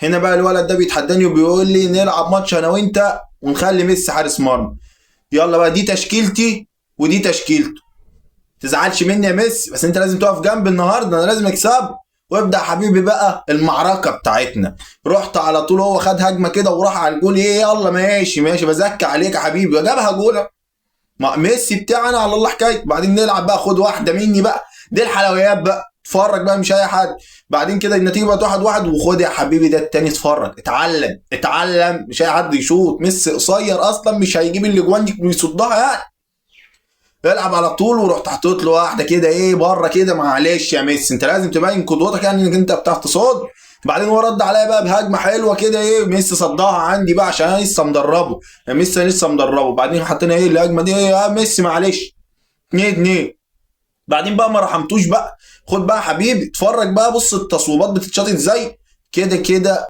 هنا بقى الولد ده بيتحداني وبيقول لي نلعب ماتش انا وانت ونخلي ميسي حارس مرمى. يلا بقى دي تشكيلتي ودي تشكيلته. تزعلش مني يا ميسي، بس انت لازم تقف جنبي النهارده، انا لازم اكسب. وابدا حبيبي بقى المعركه بتاعتنا. رحت على طول، هو خد هجمه كده وراح على الجول. ايه يلا ماشي ماشي بزكي عليك يا حبيبي، وجابها جول. ميسي بتاعنا على الله حكايته. بعدين نلعب بقى، خد واحده مني بقى، دي الحلويات بقى، اتفرج بقى مش اي حد. بعدين كده النتيجه بقت 1-1، وخد يا حبيبي ده التاني، اتفرج اتعلم اتعلم، مش اي حد يشوط. ميسي قصير اصلا، مش هيجيب الاجوان دي ويصدها يعني. العب على طول، ورحت حطيت له واحده كده ايه بره كده. معلش يا ميسي، انت لازم تبين قدوتك يعني انك انت بتعرف تصد. بعدين هو رد عليا بقى بهجمه حلوه كده ايه، ميسي صدها عندي بقى عشان انا لسه مدربه. يا ميسي لسه مدربه. بعدين حطينا ايه الهجمه دي، ايه يا ميسي معلش 2-2. بعدين بقى ما رحمتوش بقى. خد بقى يا حبيبي اتفرج بقى، بص التصويبات بتتشاط ازاي. كده كده